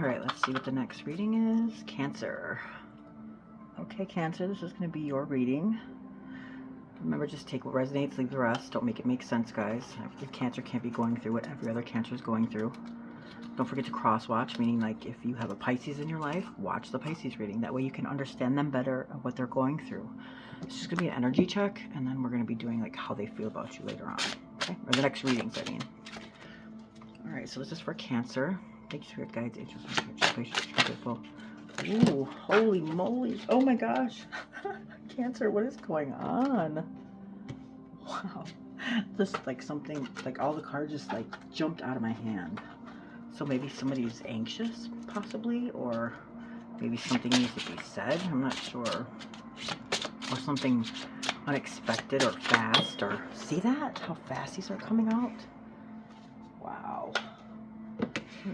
Alright, let's see what the next reading is. Cancer. Okay, Cancer, this is going to be your reading. Remember, just take what resonates, leave the rest. Don't make it make sense, guys. Every Cancer can't be going through what every other Cancer is going through. Don't forget to cross-watch, meaning like if you have a Pisces in your life, watch the Pisces reading. That way you can understand them better and what they're going through. It's just going to be an energy check, and then we're going to be doing like how they feel about you later on. Okay? Or the next readings, I mean. Alright, so this is for Cancer. Thank you, Spirit Guides, Angels, beautiful. Ooh, holy moly. Oh my gosh. Cancer, what is going on? Wow. This like something, like all the cards just like jumped out of my hand. So maybe somebody's anxious, possibly, or maybe something needs to be said. I'm not sure. Or something unexpected or fast, or see that? How fast these are coming out? Wow.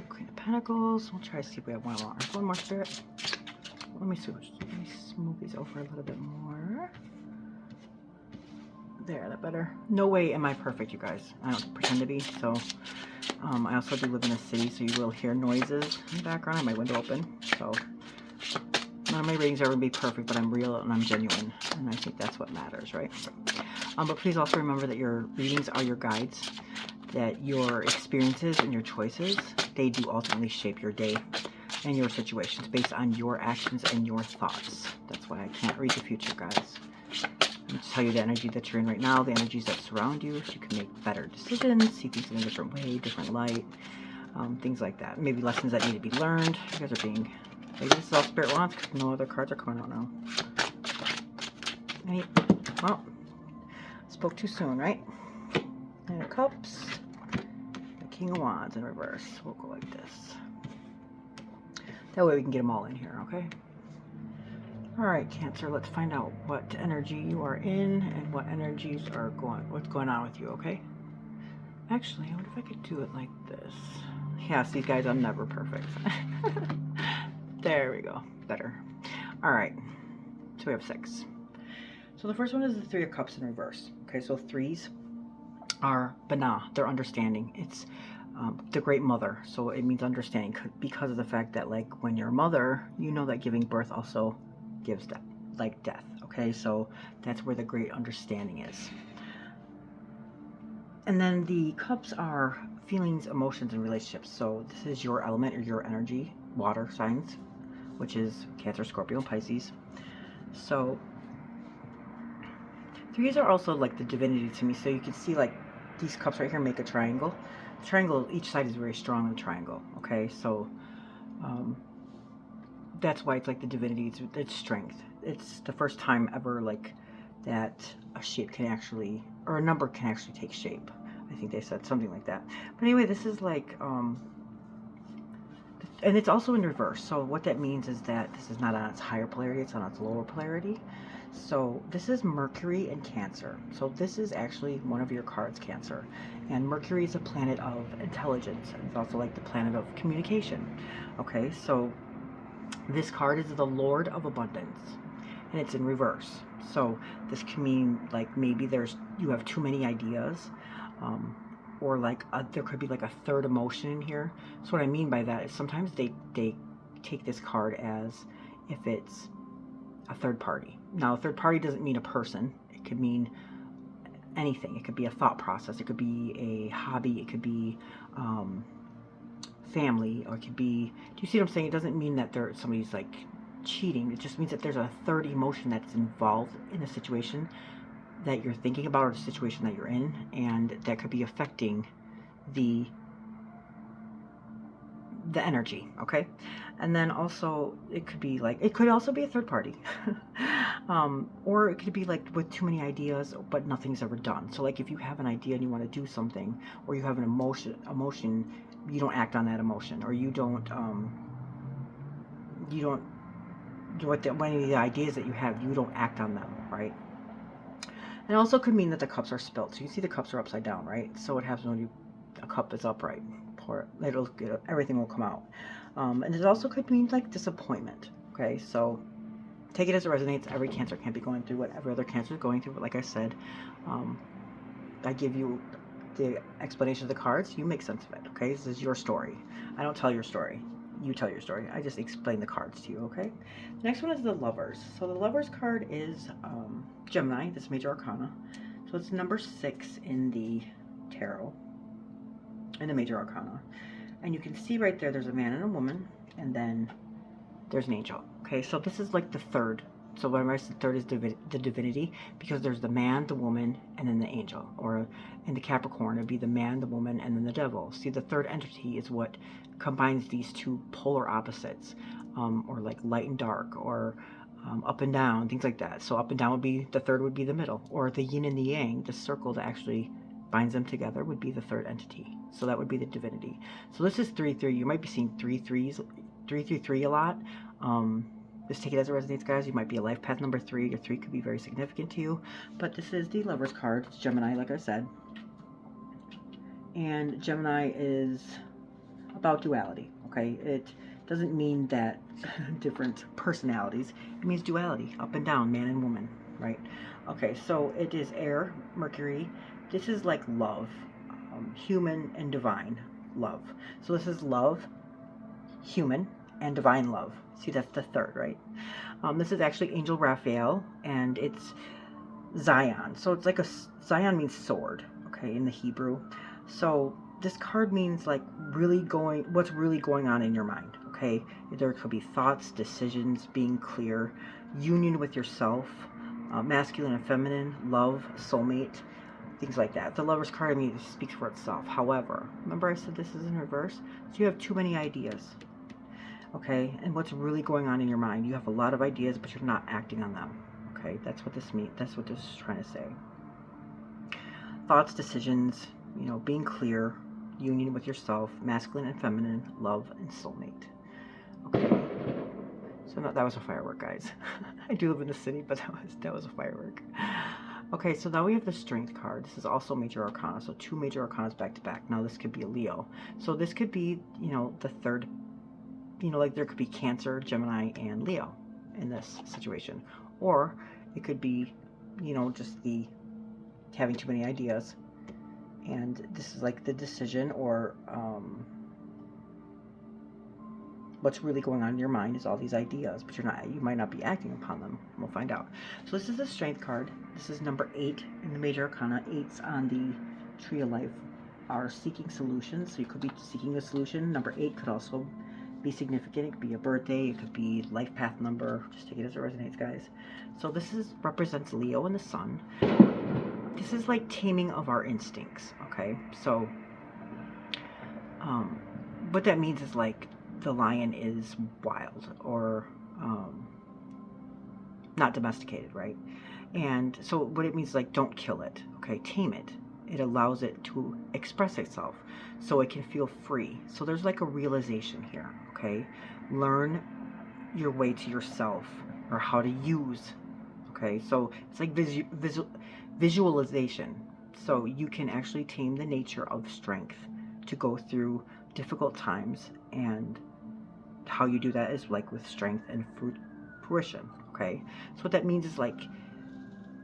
Queen of Pentacles. We'll try to see if we have one more. One more, Spirit. Let me smooth these over a little bit more. There, that better. No way am I perfect, you guys. I don't pretend to be. So, I also do live in a city, so you will hear noises in the background. I have my window open. So, none of my readings are going to be perfect, but I'm real and I'm genuine. And I think that's what matters, right? But please also remember that your readings are your guides. That your experiences and your choices, they do ultimately shape your day and your situations based on your actions and your thoughts. That's why I can't read the future, guys. I just tell you the energy that you're in right now, the energies that surround you, so you can make better decisions, see things in a different way, different light, things like that. Maybe lessons that need to be learned. You guys are being, maybe this is all Spirit wants because no other cards are coming out now. Right? Well, spoke too soon, right? Nine of Cups. King of Wands in reverse. We'll go like this. That way we can get them all in here, okay? Alright, Cancer, let's find out what energy you are in and what energies are what's going on with you, okay? Actually, I wonder if I could do it like this. Yeah, see guys, I'm never perfect. There we go. Better. Alright. So we have 6. So the first one is the 3 of Cups in reverse. Okay, so 3s are Bana, they're understanding. It's the great mother, so it means understanding because of the fact that like when you're a mother, you know that giving birth also gives death, like death. Okay, so that's where the great understanding is. And then the cups are feelings, emotions, and relationships. So this is your element or your energy, water signs, which is Cancer, Scorpio, and Pisces. So 3s are also like the divinity to me. So you can see like these cups right here make a triangle. The triangle, each side is very strong in the triangle. Okay, so that's why it's like the divinity. It's strength. It's the first time ever like that a shape can actually, or a number can actually take shape. I think they said something like that. But anyway, this is like and it's also in reverse. So what that means is that this is not on its higher polarity, it's on its lower polarity. So this is Mercury and Cancer. So this is actually one of your cards, Cancer. And Mercury is a planet of intelligence. It's also like the planet of communication. Okay, so this card is the Lord of Abundance. And it's in reverse. So this can mean like maybe you have too many ideas. Or like there could be like a third emotion in here. So what I mean by that is sometimes they take this card as if it's a third party. Now, a third party doesn't mean a person. It could mean anything. It could be a thought process. It could be a hobby. It could be family, or it could be. Do you see what I'm saying? It doesn't mean that somebody's like cheating. It just means that there's a third emotion that's involved in a situation that you're thinking about, or the situation that you're in, and that could be affecting the energy, okay? And then also it could be like, it could also be a third party. Or it could be like with too many ideas but nothing's ever done. So like if you have an idea and you want to do something, or you have an emotion, you don't act on that emotion, or you don't any of the ideas that you have, you don't act on them, right? And it also could mean that the cups are spilled. So you see the cups are upside down, right? So what happens when a cup is upright? Everything will come out. And it also could mean like disappointment. Okay, so take it as it resonates. Every Cancer can't be going through what every other Cancer is going through. But like I said, I give you the explanation of the cards. You make sense of it. Okay, this is your story. I don't tell your story. you tell your story. I just explain the cards to you, okay? Next one is the Lovers. So the Lovers card is Gemini, this major arcana. So it's number 6 in the tarot, in the major arcana. And you can see right there, there's a man and a woman, and then there's an angel. Okay, so this is like the third. So whenever I said third is the divinity, because there's the man, the woman, and then the angel. Or in the Capricorn, it'd be the man, the woman, and then the devil. See, the third entity is what combines these two polar opposites, or like light and dark, or up and down, things like that. So up and down would be, the third would be the middle, or the yin and the yang, the circle that actually binds them together would be the third entity. So that would be the divinity. So this is 3-3. You might be seeing 3-3 a lot. Just take it as it resonates, guys. You might be a life path number 3. Your 3 could be very significant to you. But this is the Lover's card. It's Gemini, like I said. And Gemini is about duality, okay? It doesn't mean that different personalities. It means duality, up and down, man and woman, right? Okay, so it is air, Mercury. This is like love, human and divine love. So this is love, human, and divine love. See, that's the third, right? This is actually Angel Raphael, and it's Zion. So it's like Zion means sword, okay, in the Hebrew. So this card means like what's really going on in your mind, okay? There could be thoughts, decisions, being clear, union with yourself, masculine and feminine, love, soulmate, things like that. The Lover's card, I mean, it speaks for itself. However, remember I said this is in reverse? So you have too many ideas, okay? And what's really going on in your mind? You have a lot of ideas, but you're not acting on them, okay? That's what this means. That's what this is trying to say. Thoughts, decisions, you know, being clear, union with yourself, masculine and feminine, love, and soulmate. Okay. So no, that was a firework, guys. I do live in the city, but that was a firework. Okay, so now we have the Strength card. This is also Major Arcana, so 2 Major Arcanas back to back. Now this could be a Leo. So this could be, you know, the third, you know, like there could be Cancer, Gemini, and Leo in this situation. Or it could be, you know, just the having too many ideas. And this is like the decision, or what's really going on in your mind is all these ideas, but you might not be acting upon them. We'll find out. So this is the Strength card. This is number 8 in the Major Arcana. 8s on the Tree of Life are seeking solutions. So you could be seeking a solution. Number 8 could also be significant. It could be a birthday. It could be life path number. Just take it as it resonates, guys. So this represents Leo and the Sun. This is like taming of our instincts, okay? So what that means is like the lion is wild, or not domesticated, right? And so what it means is like, don't kill it, okay? Tame it. It allows it to express itself so it can feel free. So there's like a realization here, okay? Learn your way to yourself, or how to use, okay? So it's like visualization. So you can actually tame the nature of strength to go through difficult times, and how you do that is like with strength and fruition, okay? So what that means is like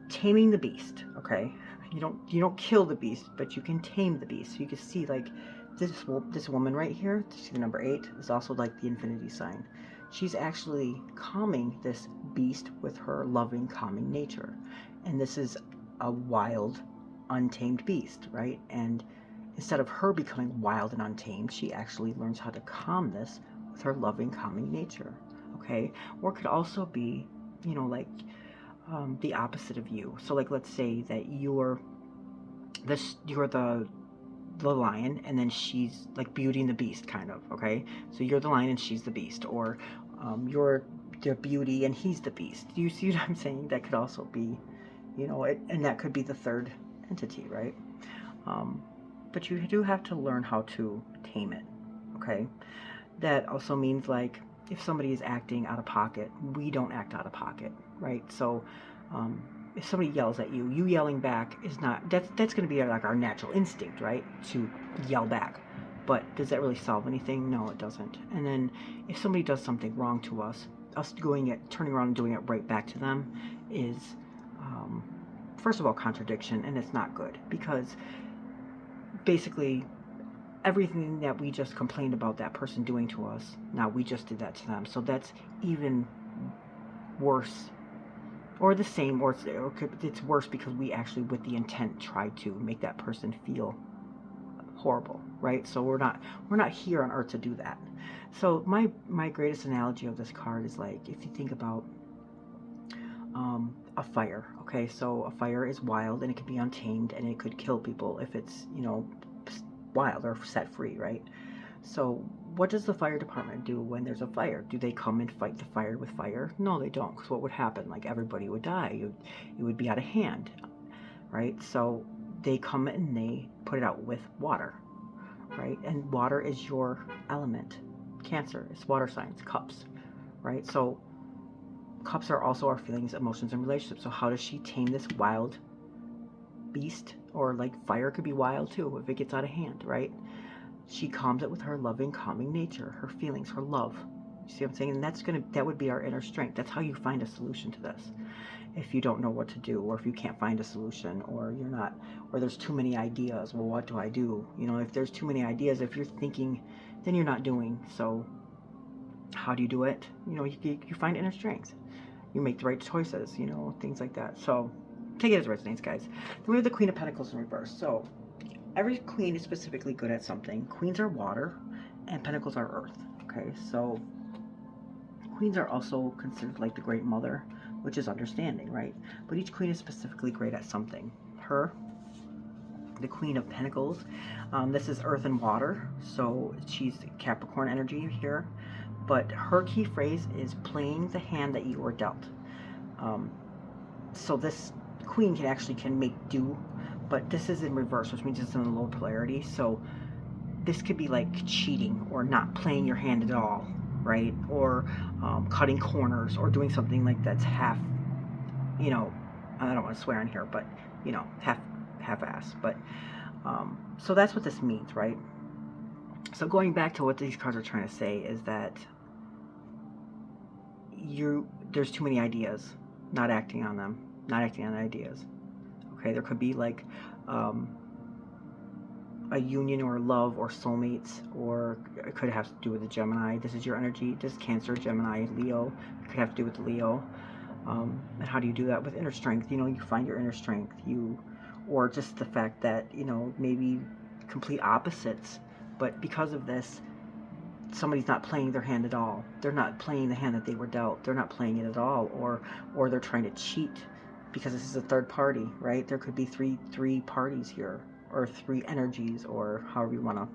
taming the beast, okay? You don't kill the beast, but you can tame the beast. So you can see like this woman right here, see the number 8, is also like the infinity sign. She's actually calming this beast with her loving, calming nature. And this is a wild, untamed beast, right? And instead of her becoming wild and untamed, she actually learns how to calm this with her loving, calming nature, okay? Or it could also be, you know, like the opposite of you. So like, let's say that you're the lion, and then she's like Beauty and the Beast, kind of, okay? So you're the lion and she's the beast, or you're the beauty and he's the beast. Do you see what I'm saying? That could also be, you know, and that could be the third entity, right? But you do have to learn how to tame it, okay? That also means like, if somebody is acting out of pocket, we don't act out of pocket, right? So if somebody yells at you, you yelling back is not, that's going to be like our natural instinct, right? To yell back. But does that really solve anything? No, it doesn't. And then if somebody does something wrong to us turning around and doing it right back to them is, first of all, contradiction, and it's not good, because basically everything that we just complained about that person doing to us, now we just did that to them. So that's even worse, or the same, or it's worse because we actually, with the intent, tried to make that person feel horrible, right? So we're not here on earth to do that. So my greatest analogy of this card is like, if you think about a fire. Okay, so a fire is wild and it could be untamed and it could kill people if it's, you know, wild or set free, right? So what does the fire department do when there's a fire? Do they come and fight the fire with fire? No, they don't, because what would happen? Like, everybody would die. It would be out of hand, right? So they come and they put it out with water, right? And water is your element. Cancer is water signs, cups, right? So cups are also our feelings, emotions, and relationships. So how does she tame this wild beast? Or like fire could be wild too if it gets out of hand, right? She calms it with her loving, calming nature, her feelings, her love. You see what I'm saying? And that would be our inner strength. That's how you find a solution to this. If you don't know what to do, or if you can't find a solution, or or there's too many ideas, well, what do I do? You know, if there's too many ideas, if you're thinking, then you're not doing. So how do you do it? You know, you find inner strength. You make the right choices, you know, things like that. So take it as it resonates, guys. Then we have the Queen of Pentacles in reverse. So every queen is specifically good at something. Queens are water and pentacles are earth. Okay, so queens are also considered like the great mother, which is understanding, right? But each queen is specifically great at something. Her, the Queen of Pentacles, this is earth and water, so she's Capricorn energy here. But her key phrase is playing the hand that you were dealt. So this queen can make do, but this is in reverse, which means it's in a low polarity. So this could be like cheating or not playing your hand at all, right? Or cutting corners or doing something like that's half, you know, I don't want to swear in here, but you know, half-ass. But so that's what this means, right? So going back to what these cards are trying to say is that there's too many ideas, not acting on them, not acting on ideas. Okay, there could be like a union or love or soulmates, or it could have to do with the Gemini. This is your energy. This is Cancer, Gemini, Leo. It could have to do with the Leo. And how do you do that? With inner strength. You know, you find your inner strength. Or just the fact that, you know, maybe complete opposites, but because of this, somebody's not playing their hand at all. They're not playing the hand that they were dealt. They're not playing it at all, or they're trying to cheat because this is a third party, right? There could be three parties here, or three energies, or however you want to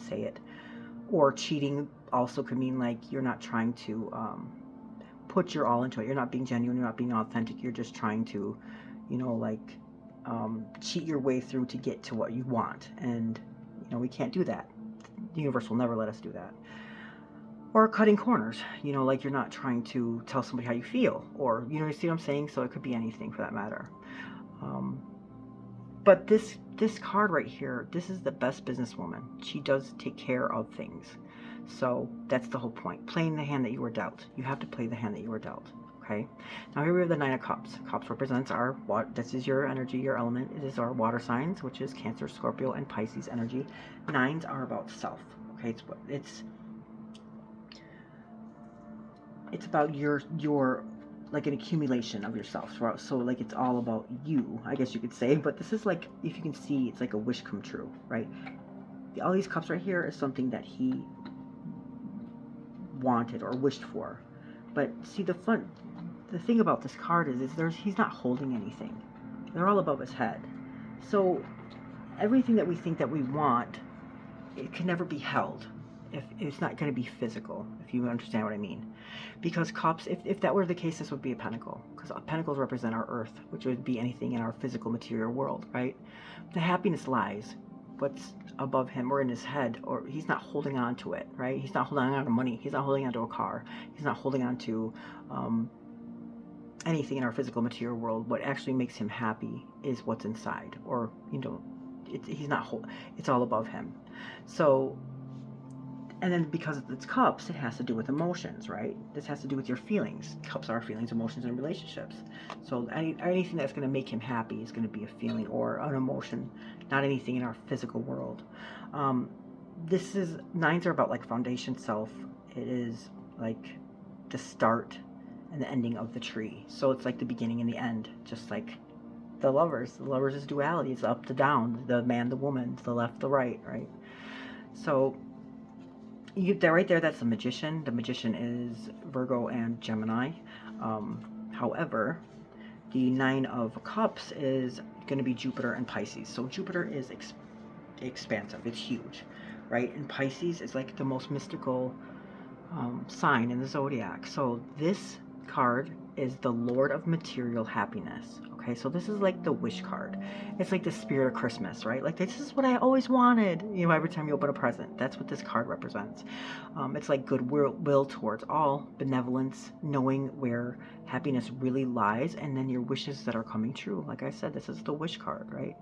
say it. Or cheating also could mean like you're not trying to put your all into it. You're not being genuine. You're not being authentic. You're just trying to, you know, like cheat your way through to get to what you want. And you know, we can't do that. The universe will never let us do that. Or cutting corners, you know, like you're not trying to tell somebody how you feel, or, you know, you see what I'm saying? So it could be anything for that matter. But this card right here, this is the best businesswoman. She does take care of things. So that's the whole point. Playing the hand that you were dealt. You have to play the hand that you were dealt. Okay. Now here we have the Nine of Cups. Cups represents this is your energy, your element. It is our water signs, which is Cancer, Scorpio, and Pisces energy. Nines are about self. Okay. It's about your like an accumulation of yourself. So like it's all about you, I guess you could say. But this is like, if you can see, it's like a wish come true, right? All these cups right here is something that he wanted or wished for. But see, the thing about this card is he's not holding anything. They're all above his head. So everything that we think that we want, it can never be held. If it's not going to be physical, if you understand what I mean. Because cups, if that were the case, this would be a pentacle. Because pentacles represent our earth, which would be anything in our physical material world, right? The happiness lies what's above him or in his head, or he's not holding on to it, right? He's not holding on to money. He's not holding on to a car. He's not holding on to anything in our physical material world. What actually makes him happy is what's inside, or, you know, it's all above him. So, and then because it's cups, it has to do with emotions, right? This has to do with your feelings. Cups are feelings, emotions, and relationships. So anything that's going to make him happy is going to be a feeling or an emotion, not anything in our physical world. this is, nines are about like foundation self. It is like the start and the ending of the tree. So it's like the beginning and the end, just like the lovers. The lovers is duality. It's up to down, the man, the woman, the left, the right, right? So that right there, that's the magician. The magician is Virgo and Gemini. However, the nine of cups is going to be Jupiter and Pisces. So Jupiter is expansive. It's huge, right? And Pisces is like the most mystical sign in the zodiac. So this card is the Lord of Material Happiness. Okay, so this is like the wish card. It's like the spirit of Christmas, right? Like, this is what I always wanted. You know, every time you open a present, that's what this card represents. It's like goodwill towards all, benevolence, knowing where happiness really lies, and then your wishes that are coming true. Like I said, this is the wish card, right?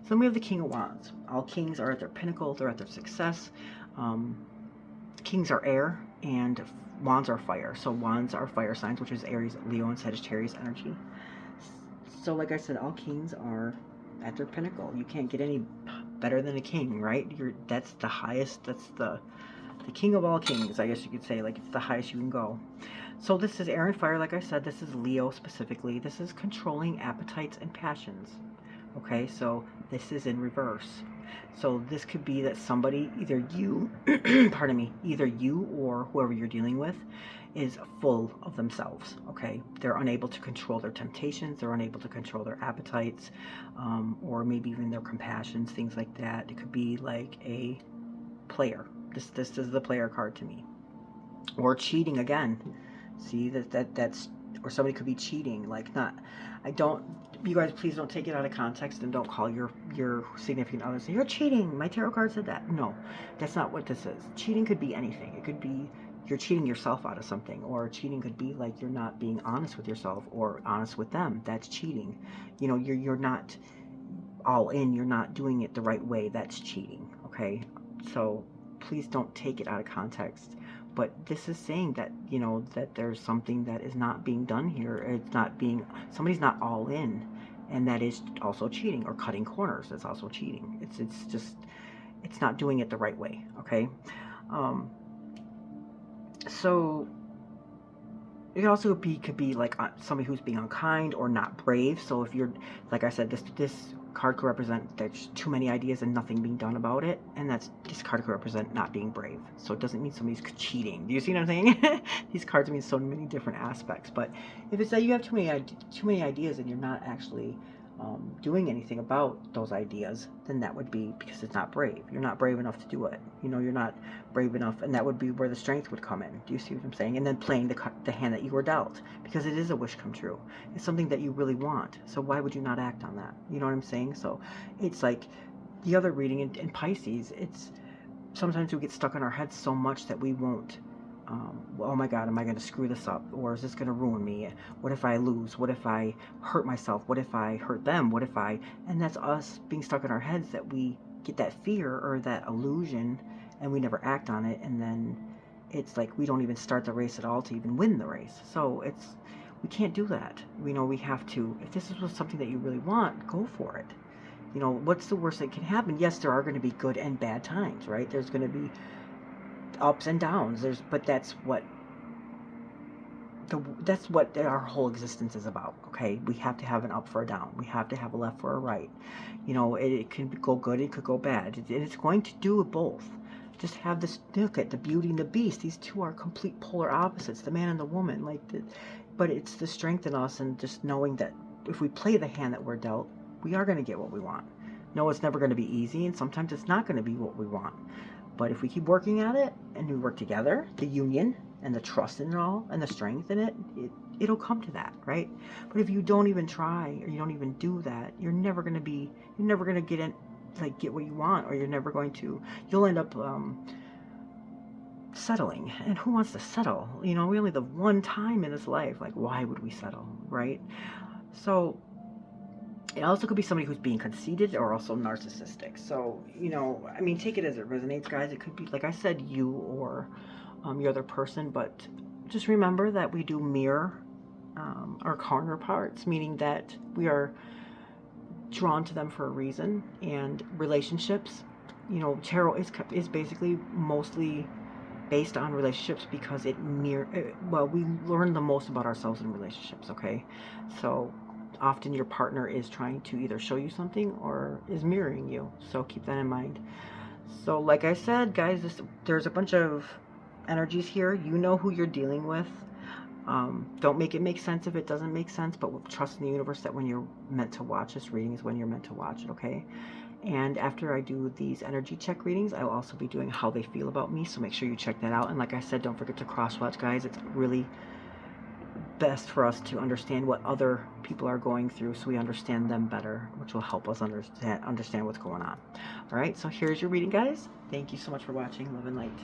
So then we have the King of Wands. All kings are at their pinnacle, they're at their success. Kings are air, and wands are fire. So wands are fire signs, which is Aries, Leo, and Sagittarius energy. So like I said, all kings are at their pinnacle. You can't get any better than a king, right? That's the highest. That's the king of all kings, I guess you could say. Like, it's the highest you can go. So this is air and fire. Like I said, this is Leo specifically. This is controlling appetites and passions. Okay, so this is in reverse. So this could be that somebody, either you, pardon me, either you or whoever you're dealing with is full of themselves, okay? They're unable to control their temptations, they're unable to control their appetites, or maybe even their compassions, things like that. It could be like a player. This is the player card to me. Or cheating again. See, that's, or somebody could be cheating, like, not, I don't, you guys please don't take it out of context, and don't call your significant other and say, you're cheating, my tarot card said that. No, that's not what this is. Cheating could be anything. It could be you're cheating yourself out of something, or cheating could be like you're not being honest with yourself or honest with them. That's cheating. You know, you're not all in, you're not doing it the right way. That's cheating, okay? So please don't take it out of context. But this is saying that, you know, that there's something that is not being done here. It's not being, somebody's not all in, and that is also cheating. Or cutting corners, that's also cheating. It's just, it's not doing it the right way, okay? So it also could be like somebody who's being unkind or not brave. So if you're, like I said, this card could represent there's too many ideas and nothing being done about it, and this card could represent not being brave. So it doesn't mean somebody's cheating. Do you see what I'm saying? These cards mean so many different aspects. But if it's that you have too many ideas and you're not actually doing anything about those ideas, then that would be because it's not brave. You're not brave enough to do it. You know, you're not brave enough, and that would be where the strength would come in. Do you see what I'm saying? And then playing the hand that you were dealt, because it is a wish come true. It's something that you really want. So why would you not act on that? You know what I'm saying? So it's like the other reading in Pisces. It's sometimes we get stuck in our heads so much that we won't. Oh my God, am I going to screw this up? Or is this going to ruin me? What if I lose? What if I hurt myself? What if I hurt them? What if I... And that's us being stuck in our heads, that we get that fear or that illusion and we never act on it. And then it's like we don't even start the race at all to even win the race. So we can't do that. We know we have to, if this is something that you really want, go for it. You know, what's the worst that can happen? Yes, there are going to be good and bad times, right? There's going to be ups and downs. But that's what our whole existence is about. Okay, we have to have an up for a down. We have to have a left for a right. You know, it can go good, it could go bad. It's going to do both. Just have this, look at the Beauty and the Beast. These two are complete polar opposites, the man and the woman. But it's the strength in us, and just knowing that if we play the hand that we're dealt, we are going to get what we want. No, it's never going to be easy, and sometimes it's not going to be what we want. But if we keep working at it, and we work together, the union and the trust in it all, and the strength in it, it'll come to that, right? But if you don't even try, or you don't even do that, you're never going to get what you want, or you'll end up settling. And who wants to settle? You know, we only live one time in this life. Like, why would we settle, right? So it also could be somebody who's being conceited or also narcissistic. So, you know, I mean, take it as it resonates, guys. It could be, like I said, you or your other person, but just remember that we do mirror our counterparts, meaning that we are drawn to them for a reason. And relationships you know, tarot is basically mostly based on relationships because well, we learn the most about ourselves in relationships, okay? So often your partner is trying to either show you something or is mirroring you, so keep that in mind. So like I said, guys, there's a bunch of energies here. You know who you're dealing with. Don't make it make sense if it doesn't make sense, but trust in the universe that when you're meant to watch this reading is when you're meant to watch it, okay? And after I do these energy check readings, I will also be doing how they feel about me, so make sure you check that out. And like I said, don't forget to cross-watch, guys. It's really best for us to understand what other people are going through so we understand them better, which will help us understand what's going on. All right, so here's your reading, guys. Thank you so much for watching. Love and light.